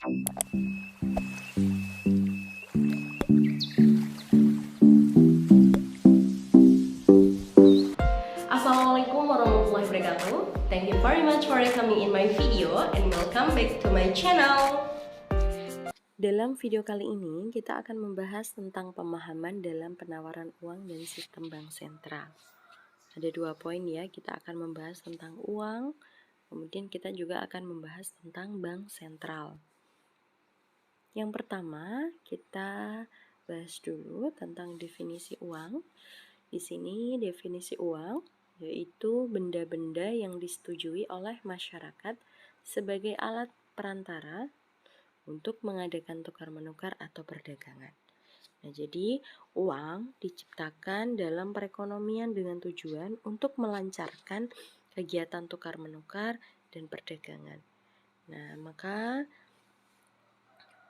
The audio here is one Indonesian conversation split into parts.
Assalamualaikum warahmatullahi wabarakatuh. Thank you very much for coming in my video and welcome back to my channel. Dalam video kali ini kita akan membahas tentang pemahaman dalam penawaran uang dan sistem bank sentral. Ada 2 poin ya, kita akan membahas tentang uang, kemudian kita juga akan membahas tentang bank sentral. Yang pertama, kita bahas dulu tentang definisi uang. Di sini definisi uang yaitu benda-benda yang disetujui oleh masyarakat sebagai alat perantara untuk mengadakan tukar-menukar atau perdagangan. Nah, jadi uang diciptakan dalam perekonomian dengan tujuan untuk melancarkan kegiatan tukar-menukar dan perdagangan. Nah, maka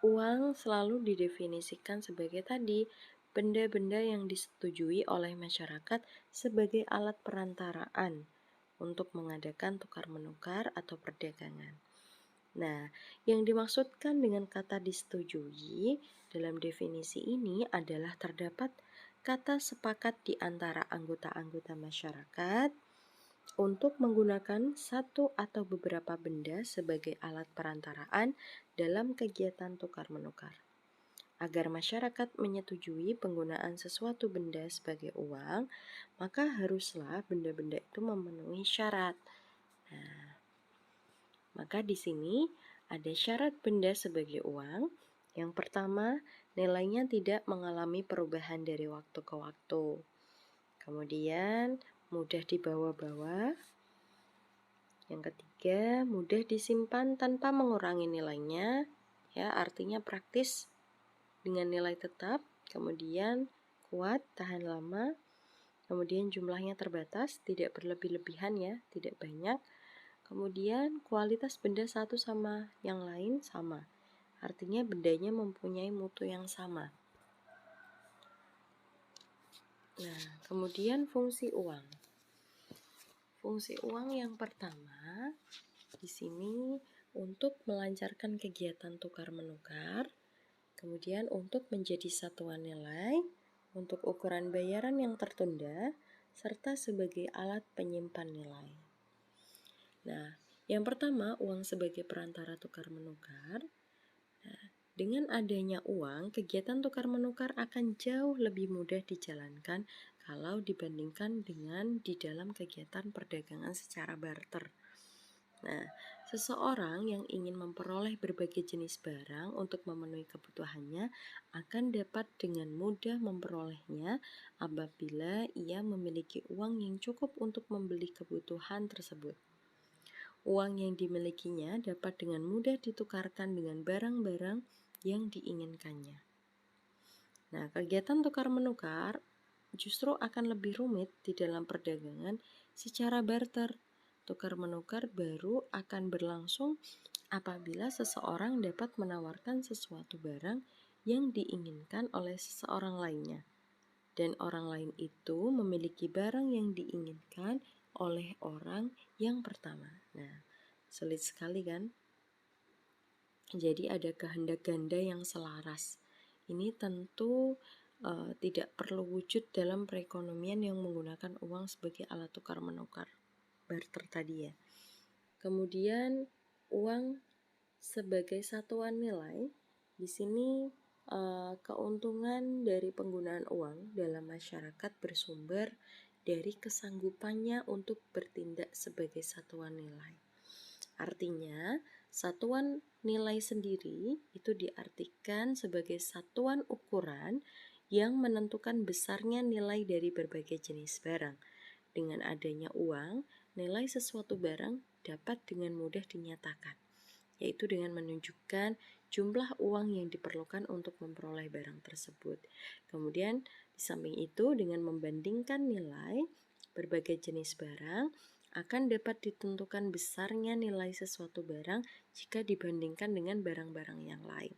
uang selalu didefinisikan sebagai tadi benda-benda yang disetujui oleh masyarakat sebagai alat perantaraan untuk mengadakan tukar-menukar atau perdagangan. Nah, yang dimaksudkan dengan kata disetujui dalam definisi ini adalah terdapat kata sepakat di antara anggota-anggota masyarakat untuk menggunakan satu atau beberapa benda sebagai alat perantaraan dalam kegiatan tukar-menukar. Agar masyarakat menyetujui penggunaan sesuatu benda sebagai uang, maka haruslah benda-benda itu memenuhi syarat. Nah, maka di sini ada syarat benda sebagai uang. Yang pertama, nilainya tidak mengalami perubahan dari waktu ke waktu. Kemudian, mudah dibawa-bawa. Yang ketiga, mudah disimpan tanpa mengurangi nilainya. Ya, artinya praktis dengan nilai tetap. Kemudian, kuat, tahan lama. Kemudian jumlahnya terbatas, tidak berlebih-lebihan ya, tidak banyak. Kemudian kualitas benda satu sama yang lain sama. Artinya bendanya mempunyai mutu yang sama. Nah, kemudian fungsi uang. Fungsi uang yang pertama di sini untuk melancarkan kegiatan tukar-menukar, kemudian untuk menjadi satuan nilai, untuk ukuran bayaran yang tertunda, serta sebagai alat penyimpan nilai. Nah, yang pertama, uang sebagai perantara tukar-menukar. Nah, dengan adanya uang, kegiatan tukar-menukar akan jauh lebih mudah dijalankan kalau dibandingkan dengan di dalam kegiatan perdagangan secara barter. Nah, seseorang yang ingin memperoleh berbagai jenis barang untuk memenuhi kebutuhannya akan dapat dengan mudah memperolehnya apabila ia memiliki uang yang cukup untuk membeli kebutuhan tersebut. Uang yang dimilikinya dapat dengan mudah ditukarkan dengan barang-barang yang diinginkannya. Nah, kegiatan tukar-menukar justru akan lebih rumit di dalam perdagangan secara barter. Tukar-menukar baru akan berlangsung apabila seseorang dapat menawarkan sesuatu barang yang diinginkan oleh seseorang lainnya, dan orang lain itu memiliki barang yang diinginkan oleh orang yang pertama. Nah, sulit sekali kan? Jadi ada kehendak ganda yang selaras. Ini tentu tidak perlu wujud dalam perekonomian yang menggunakan uang sebagai alat tukar-menukar, barter tadi ya. Kemudian uang sebagai satuan nilai, di sini keuntungan dari penggunaan uang dalam masyarakat bersumber dari kesanggupannya untuk bertindak sebagai satuan nilai. Artinya, satuan nilai sendiri itu diartikan sebagai satuan ukuran yang menentukan besarnya nilai dari berbagai jenis barang. Dengan adanya uang, nilai sesuatu barang dapat dengan mudah dinyatakan, yaitu dengan menunjukkan jumlah uang yang diperlukan untuk memperoleh barang tersebut. Kemudian di samping itu, dengan membandingkan nilai berbagai jenis barang, akan dapat ditentukan besarnya nilai sesuatu barang jika dibandingkan dengan barang-barang yang lain.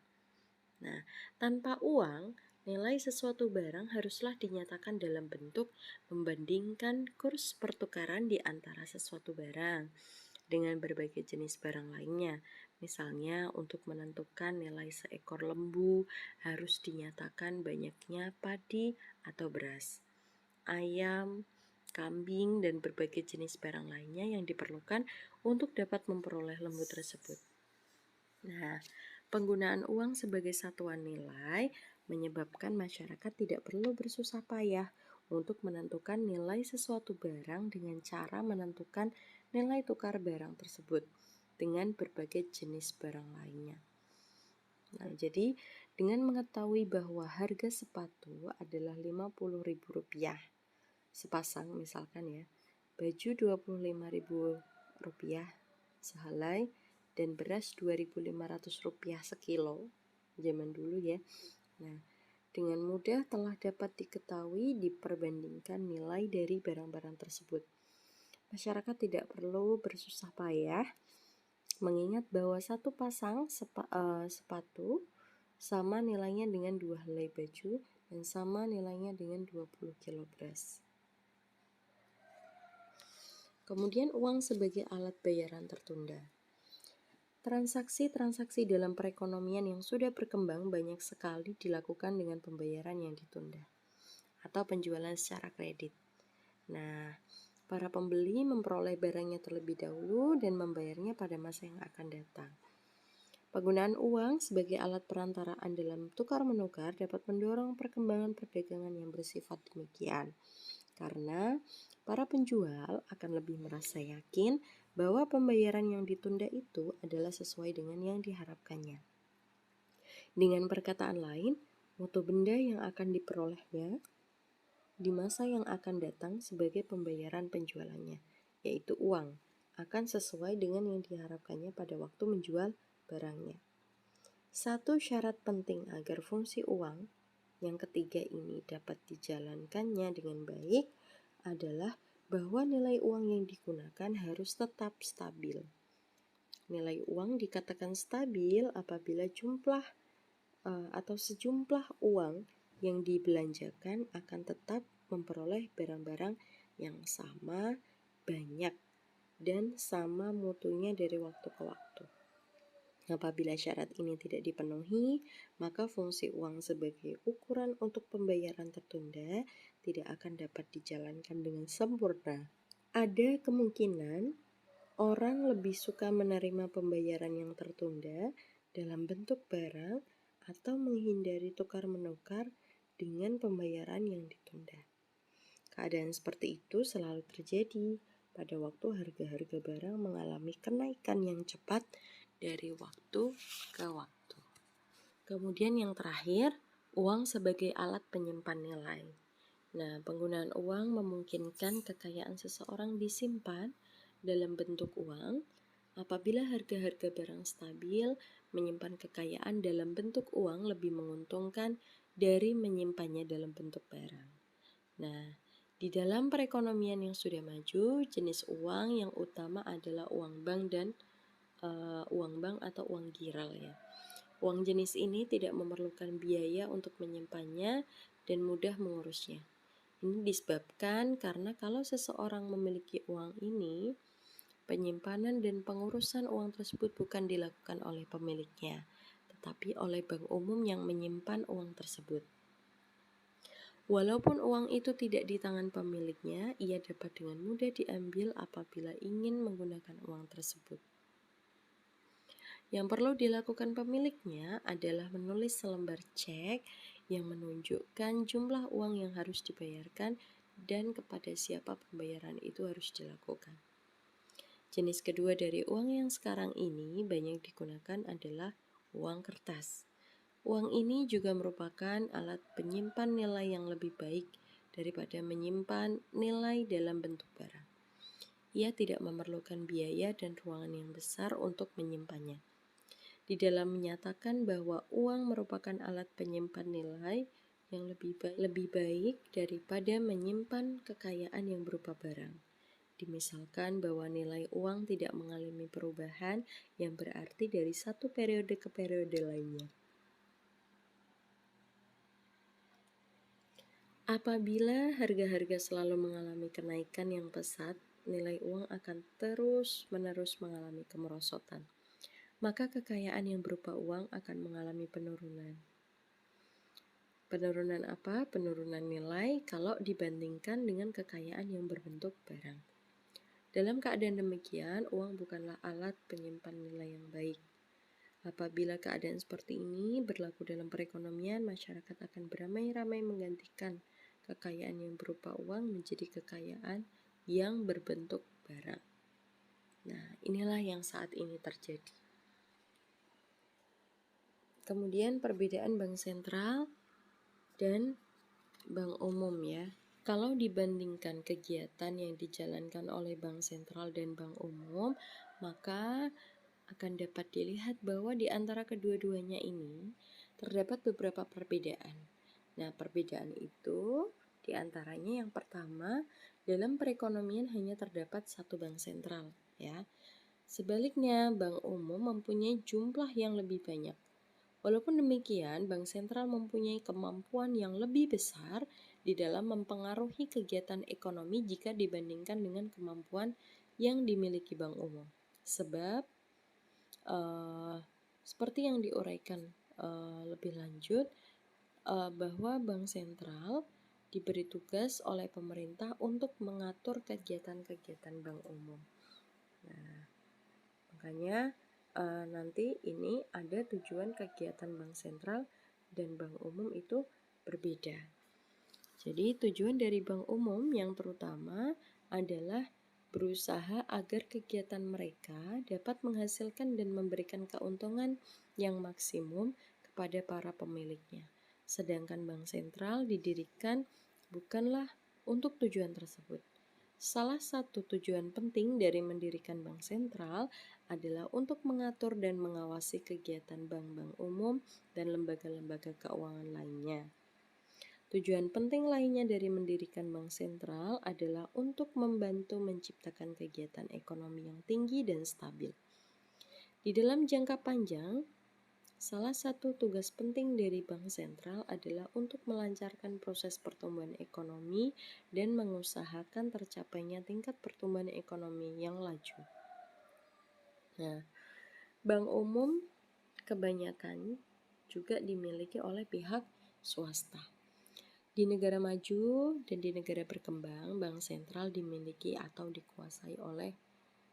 Nah, tanpa uang, nilai sesuatu barang haruslah dinyatakan dalam bentuk membandingkan kurs pertukaran di antara sesuatu barang dengan berbagai jenis barang lainnya. Misalnya untuk menentukan nilai seekor lembu harus dinyatakan banyaknya padi atau beras, ayam, kambing, dan berbagai jenis barang lainnya yang diperlukan untuk dapat memperoleh lembu tersebut. Nah, penggunaan uang sebagai satuan nilai menyebabkan masyarakat tidak perlu bersusah payah untuk menentukan nilai sesuatu barang dengan cara menentukan nilai tukar barang tersebut dengan berbagai jenis barang lainnya. Nah, jadi dengan mengetahui bahwa harga sepatu adalah Rp50.000 sepasang misalkan ya, baju Rp25.000 sehelai, dan beras Rp2.500 sekilo zaman dulu ya. Nah, dengan mudah telah dapat diketahui diperbandingkan nilai dari barang-barang tersebut. Masyarakat tidak perlu bersusah payah mengingat bahwa satu pasang sepatu sama nilainya dengan 2 helai baju dan sama nilainya dengan 20 kilo beras. Kemudian uang sebagai alat bayaran tertunda. Transaksi-transaksi dalam perekonomian yang sudah berkembang banyak sekali dilakukan dengan pembayaran yang ditunda atau penjualan secara kredit. Nah, para pembeli memperoleh barangnya terlebih dahulu dan membayarnya pada masa yang akan datang. Penggunaan uang sebagai alat perantaraan dalam tukar-menukar dapat mendorong perkembangan perdagangan yang bersifat demikian. Karena para penjual akan lebih merasa yakin bahwa pembayaran yang ditunda itu adalah sesuai dengan yang diharapkannya. Dengan perkataan lain, mutu benda yang akan diperolehnya di masa yang akan datang sebagai pembayaran penjualannya, yaitu uang, akan sesuai dengan yang diharapkannya pada waktu menjual barangnya. Satu syarat penting agar fungsi uang yang ketiga ini dapat dijalankannya dengan baik adalah bahwa nilai uang yang digunakan harus tetap stabil. Nilai uang dikatakan stabil apabila jumlah atau sejumlah uang yang dibelanjakan akan tetap memperoleh barang-barang yang sama, banyak, dan sama mutunya dari waktu ke waktu. Apabila syarat ini tidak dipenuhi, maka fungsi uang sebagai ukuran untuk pembayaran tertunda tidak akan dapat dijalankan dengan sempurna. Ada kemungkinan orang lebih suka menerima pembayaran yang tertunda dalam bentuk barang atau menghindari tukar-menukar dengan pembayaran yang ditunda. Keadaan seperti itu selalu terjadi pada waktu harga-harga barang mengalami kenaikan yang cepat dari waktu ke waktu. Kemudian yang terakhir, uang sebagai alat penyimpan nilai. Nah, penggunaan uang memungkinkan kekayaan seseorang disimpan dalam bentuk uang. Apabila harga-harga barang stabil, menyimpan kekayaan dalam bentuk uang lebih menguntungkan dari menyimpannya dalam bentuk barang. Nah, di dalam perekonomian yang sudah maju, jenis uang yang utama adalah uang bank dan uang bank atau uang giral ya. Uang jenis ini tidak memerlukan biaya untuk menyimpannya dan mudah mengurusnya. Ini disebabkan karena kalau seseorang memiliki uang ini, penyimpanan dan pengurusan uang tersebut bukan dilakukan oleh pemiliknya, tetapi oleh bank umum yang menyimpan uang tersebut. Walaupun uang itu tidak di tangan pemiliknya, ia dapat dengan mudah diambil apabila ingin menggunakan uang tersebut. Yang perlu dilakukan pemiliknya adalah menulis selembar cek yang menunjukkan jumlah uang yang harus dibayarkan dan kepada siapa pembayaran itu harus dilakukan. Jenis kedua dari uang yang sekarang ini banyak digunakan adalah uang kertas. Uang ini juga merupakan alat penyimpan nilai yang lebih baik daripada menyimpan nilai dalam bentuk barang. Ia tidak memerlukan biaya dan ruangan yang besar untuk menyimpannya. Di dalam menyatakan bahwa uang merupakan alat penyimpan nilai yang lebih baik daripada menyimpan kekayaan yang berupa barang. Dimisalkan bahwa nilai uang tidak mengalami perubahan yang berarti dari satu periode ke periode lainnya. Apabila harga-harga selalu mengalami kenaikan yang pesat, nilai uang akan terus-menerus mengalami kemerosotan. maka kekayaan yang berupa uang akan mengalami penurunan. Penurunan apa? Penurunan nilai kalau dibandingkan dengan kekayaan yang berbentuk barang. Dalam keadaan demikian, uang bukanlah alat penyimpan nilai yang baik. Apabila keadaan seperti ini berlaku dalam perekonomian, masyarakat akan beramai-ramai menggantikan kekayaan yang berupa uang menjadi kekayaan yang berbentuk barang. Nah, inilah yang saat ini terjadi. Kemudian perbedaan bank sentral dan bank umum ya. Kalau dibandingkan kegiatan yang dijalankan oleh bank sentral dan bank umum, maka akan dapat dilihat bahwa di antara kedua-duanya ini terdapat beberapa perbedaan. Nah, perbedaan itu di antaranya yang pertama, dalam perekonomian hanya terdapat satu bank sentral ya. Sebaliknya, bank umum mempunyai jumlah yang lebih banyak. Walaupun demikian, bank sentral mempunyai kemampuan yang lebih besar di dalam mempengaruhi kegiatan ekonomi jika dibandingkan dengan kemampuan yang dimiliki bank umum. Sebab, seperti yang diuraikan lebih lanjut, bahwa bank sentral diberi tugas oleh pemerintah untuk mengatur kegiatan-kegiatan bank umum. Nah, makanya nanti ini ada tujuan kegiatan bank sentral dan bank umum itu berbeda. Jadi tujuan dari bank umum yang terutama adalah berusaha agar kegiatan mereka dapat menghasilkan dan memberikan keuntungan yang maksimum kepada para pemiliknya. Sedangkan bank sentral didirikan bukanlah untuk tujuan tersebut. Salah satu tujuan penting dari mendirikan bank sentral adalah untuk mengatur dan mengawasi kegiatan bank-bank umum dan lembaga-lembaga keuangan lainnya. Tujuan penting lainnya dari mendirikan bank sentral adalah untuk membantu menciptakan kegiatan ekonomi yang tinggi dan stabil. Di dalam jangka panjang, salah satu tugas penting dari bank sentral adalah untuk melancarkan proses pertumbuhan ekonomi dan mengusahakan tercapainya tingkat pertumbuhan ekonomi yang laju. Nah, bank umum kebanyakan juga dimiliki oleh pihak swasta. Di negara maju dan di negara berkembang, bank sentral dimiliki atau dikuasai oleh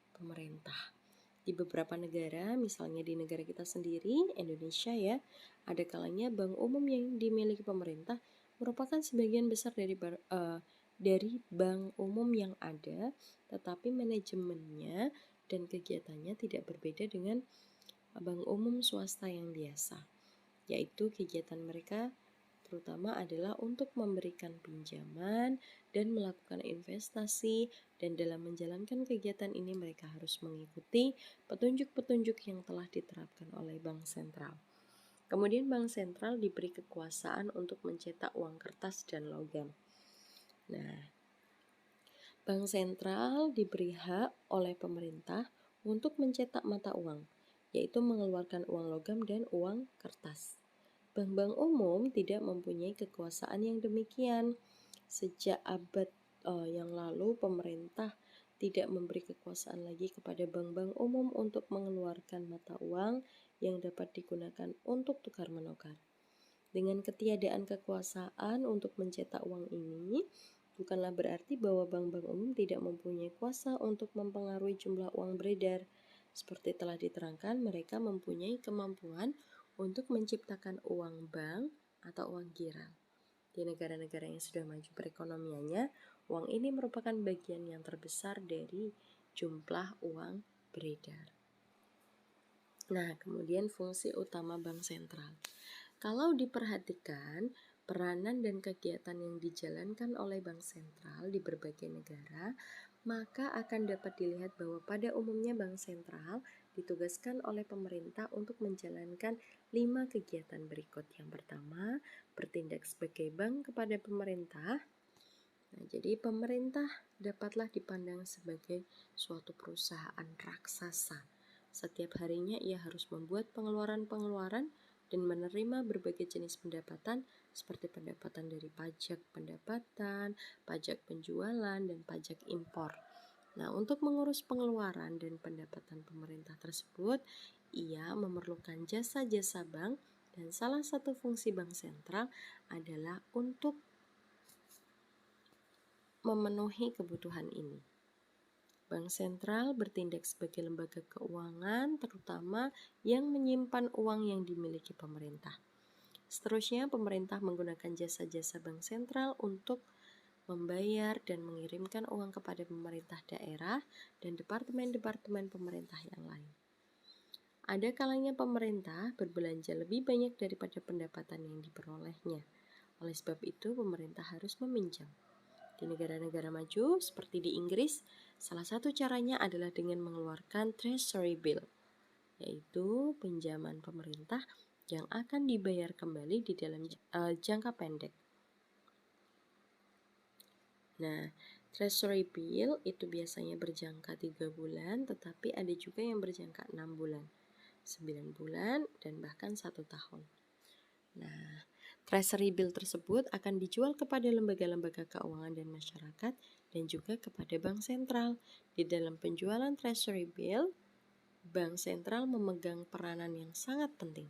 pemerintah. Di beberapa negara, misalnya di negara kita sendiri, Indonesia ya, ada kalanya bank umum yang dimiliki pemerintah merupakan sebagian besar dari bank umum yang ada, tetapi manajemennya dan kegiatannya tidak berbeda dengan bank umum swasta yang biasa, yaitu kegiatan mereka terutama adalah untuk memberikan pinjaman dan melakukan investasi, dan dalam menjalankan kegiatan ini mereka harus mengikuti petunjuk-petunjuk yang telah diterapkan oleh bank sentral. Kemudian bank sentral diberi kekuasaan untuk mencetak uang kertas dan logam. Nah, bank sentral diberi hak oleh pemerintah untuk mencetak mata uang, yaitu mengeluarkan uang logam dan uang kertas. Bank-bank umum tidak mempunyai kekuasaan yang demikian. Sejak abad yang lalu, pemerintah tidak memberi kekuasaan lagi kepada bank-bank umum untuk mengeluarkan mata uang yang dapat digunakan untuk tukar menukar. Dengan ketiadaan kekuasaan untuk mencetak uang ini, bukanlah berarti bahwa bank-bank umum tidak mempunyai kuasa untuk mempengaruhi jumlah uang beredar. Seperti telah diterangkan, mereka mempunyai kemampuan untuk menciptakan uang bank atau uang giral. Di negara-negara yang sudah maju perekonomiannya, uang ini merupakan bagian yang terbesar dari jumlah uang beredar. Nah, kemudian fungsi utama bank sentral. Kalau diperhatikan, peranan dan kegiatan yang dijalankan oleh bank sentral di berbagai negara, maka akan dapat dilihat bahwa pada umumnya bank sentral ditugaskan oleh pemerintah untuk menjalankan 5 kegiatan berikut. Yang pertama, bertindak sebagai bank kepada pemerintah. Nah, jadi pemerintah dapatlah dipandang sebagai suatu perusahaan raksasa. Setiap harinya ia harus membuat pengeluaran-pengeluaran dan menerima berbagai jenis pendapatan seperti pendapatan dari pajak pendapatan, pajak penjualan, dan pajak impor. Nah, untuk mengurus pengeluaran dan pendapatan pemerintah tersebut, ia memerlukan jasa-jasa bank dan salah satu fungsi bank sentral adalah untuk memenuhi kebutuhan ini. Bank sentral bertindak sebagai lembaga keuangan terutama yang menyimpan uang yang dimiliki pemerintah. Seterusnya, pemerintah menggunakan jasa-jasa bank sentral untuk membayar dan mengirimkan uang kepada pemerintah daerah dan departemen-departemen pemerintah yang lain. Ada kalanya pemerintah berbelanja lebih banyak daripada pendapatan yang diperolehnya. Oleh sebab itu, pemerintah harus meminjam. Di negara-negara maju, seperti di Inggris, salah satu caranya adalah dengan mengeluarkan treasury bill, yaitu pinjaman pemerintah yang akan dibayar kembali di dalam jangka pendek. Nah, treasury bill itu biasanya berjangka 3 bulan, tetapi ada juga yang berjangka 6 bulan, 9 bulan, dan bahkan 1 tahun. Nah, treasury bill tersebut akan dijual kepada lembaga-lembaga keuangan dan masyarakat dan juga kepada bank sentral. Di dalam penjualan treasury bill, bank sentral memegang peranan yang sangat penting.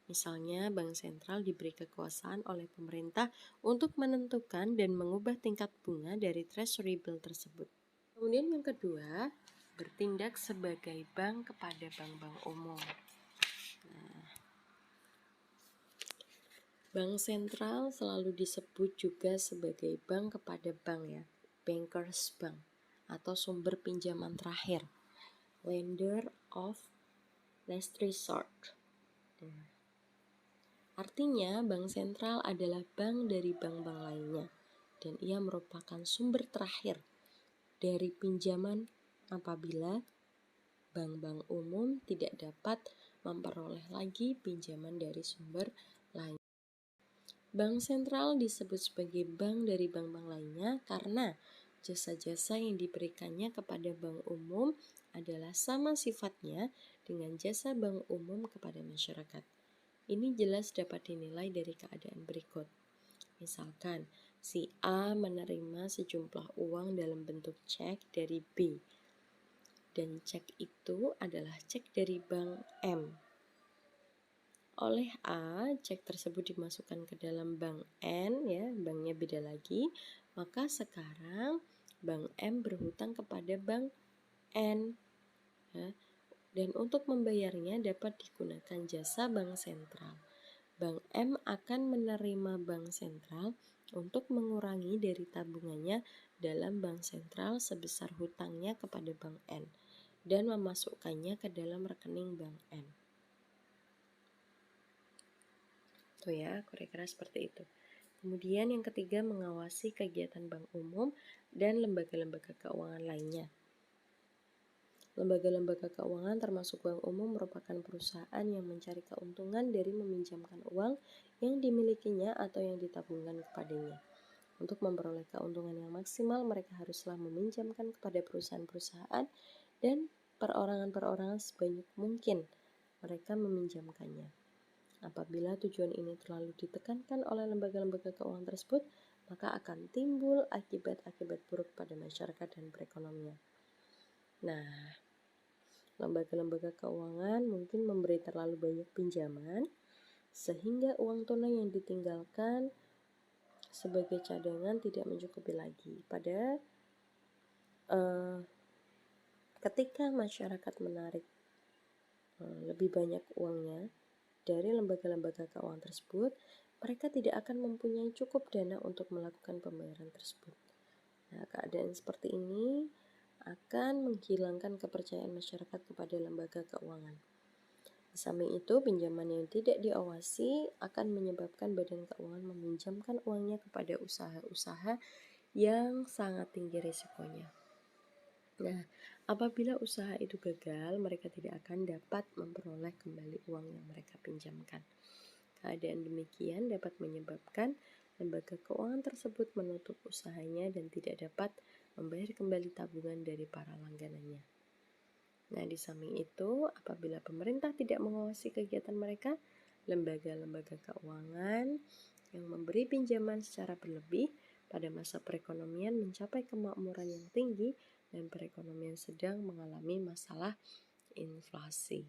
Misalnya, bank sentral diberi kekuasaan oleh pemerintah untuk menentukan dan mengubah tingkat bunga dari treasury bill tersebut. Kemudian yang kedua, bertindak sebagai bank kepada bank-bank umum. Bank sentral selalu disebut juga sebagai bank kepada bank ya, bankers bank atau sumber pinjaman terakhir, lender of last resort. Artinya, bank sentral adalah bank dari bank-bank lainnya dan ia merupakan sumber terakhir dari pinjaman apabila bank-bank umum tidak dapat memperoleh lagi pinjaman dari sumber lain. Bank sentral disebut sebagai bank dari bank-bank lainnya karena jasa-jasa yang diberikannya kepada bank umum adalah sama sifatnya dengan jasa bank umum kepada masyarakat. Ini jelas dapat dinilai dari keadaan berikut. Misalkan, si A menerima sejumlah uang dalam bentuk cek dari B, dan cek itu adalah cek dari bank M. Oleh A, cek tersebut dimasukkan ke dalam bank N, ya, banknya beda lagi, maka sekarang bank M berhutang kepada bank N, ya, dan untuk membayarnya dapat digunakan jasa bank sentral. Bank M akan menerima bank sentral untuk mengurangi dari tabungannya dalam bank sentral sebesar hutangnya kepada bank N dan memasukkannya ke dalam rekening bank N. Tuh ya, kira-kira seperti itu. Kemudian yang ketiga, mengawasi kegiatan bank umum dan lembaga-lembaga keuangan lainnya. Lembaga-lembaga keuangan termasuk bank umum merupakan perusahaan yang mencari keuntungan dari meminjamkan uang yang dimilikinya atau yang ditabungkan kepadanya. Untuk memperoleh keuntungan yang maksimal, mereka haruslah meminjamkan kepada perusahaan-perusahaan dan perorangan-perorangan sebanyak mungkin mereka meminjamkannya. Apabila tujuan ini terlalu ditekankan oleh lembaga-lembaga keuangan tersebut, maka akan timbul akibat-akibat buruk pada masyarakat dan perekonomian. Nah, lembaga-lembaga keuangan mungkin memberi terlalu banyak pinjaman sehingga uang tunai yang ditinggalkan sebagai cadangan tidak mencukupi lagi. Ketika masyarakat menarik lebih banyak uangnya dari lembaga-lembaga keuangan tersebut, mereka tidak akan mempunyai cukup dana untuk melakukan pembayaran tersebut. Nah, keadaan seperti ini akan menghilangkan kepercayaan masyarakat kepada lembaga keuangan. Di samping itu, pinjaman yang tidak diawasi akan menyebabkan badan keuangan meminjamkan uangnya kepada usaha-usaha yang sangat tinggi risikonya. Nah, apabila usaha itu gagal, mereka tidak akan dapat memperoleh kembali uang yang mereka pinjamkan. Keadaan demikian dapat menyebabkan lembaga keuangan tersebut menutup usahanya dan tidak dapat membayar kembali tabungan dari para langganannya. Nah, di samping itu, apabila pemerintah tidak mengawasi kegiatan mereka, lembaga-lembaga keuangan yang memberi pinjaman secara berlebih pada masa perekonomian mencapai kemakmuran yang tinggi dan perekonomian sedang mengalami masalah inflasi.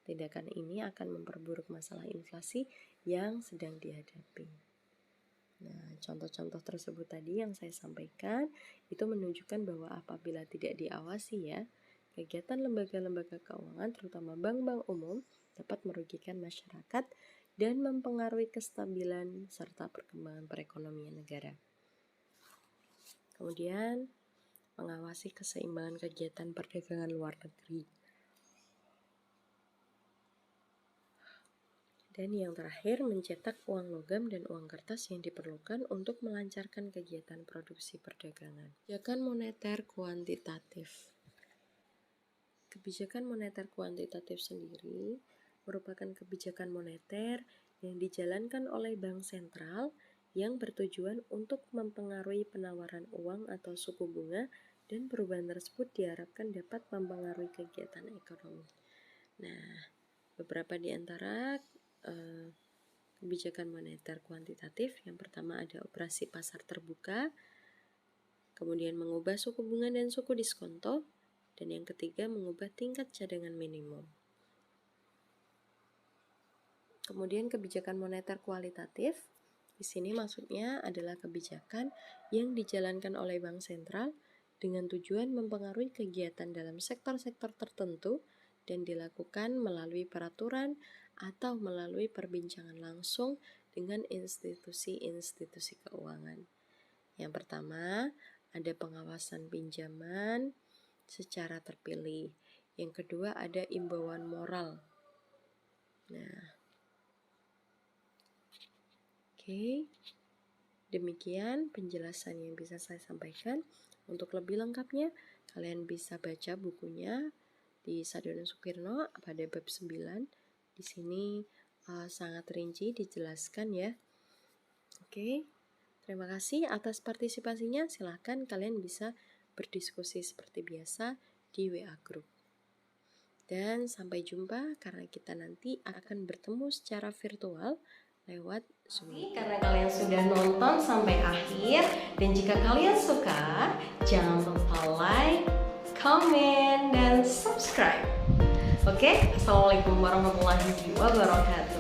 Tindakan ini akan memperburuk masalah inflasi yang sedang dihadapi. Nah, contoh-contoh tersebut tadi yang saya sampaikan itu menunjukkan bahwa apabila tidak diawasi ya, kegiatan lembaga-lembaga keuangan terutama bank-bank umum dapat merugikan masyarakat dan mempengaruhi kestabilan serta perkembangan perekonomian negara. Kemudian, mengawasi keseimbangan kegiatan perdagangan luar negeri. Dan yang terakhir, mencetak uang logam dan uang kertas yang diperlukan untuk melancarkan kegiatan produksi perdagangan. Kebijakan moneter kuantitatif. Kebijakan moneter kuantitatif sendiri merupakan kebijakan moneter yang dijalankan oleh bank sentral yang bertujuan untuk mempengaruhi penawaran uang atau suku bunga, dan perubahan tersebut diharapkan dapat mempengaruhi kegiatan ekonomi. Nah, beberapa di antara kebijakan moneter kuantitatif, yang pertama ada operasi pasar terbuka, kemudian mengubah suku bunga dan suku diskonto, dan yang ketiga mengubah tingkat cadangan minimum. Kemudian kebijakan moneter kualitatif, di sini maksudnya adalah kebijakan yang dijalankan oleh bank sentral dengan tujuan mempengaruhi kegiatan dalam sektor-sektor tertentu dan dilakukan melalui peraturan atau melalui perbincangan langsung dengan institusi-institusi keuangan. Yang pertama, ada pengawasan pinjaman secara terpilih. Yang kedua, ada imbauan moral. Nah, oke. Demikian penjelasan yang bisa saya sampaikan. Untuk lebih lengkapnya, kalian bisa baca bukunya di Sadyono Sukirno pada bab 9. Di sini sangat rinci dijelaskan ya. Oke, terima kasih atas partisipasinya. Silahkan kalian bisa berdiskusi seperti biasa di WA Group. Dan sampai jumpa karena kita nanti akan bertemu secara virtual lewat Zoom. Karena kalian sudah nonton sampai akhir, dan jika kalian suka, jangan lupa like, comment, dan subscribe. Oke, assalamualaikum warahmatullahi wabarakatuh.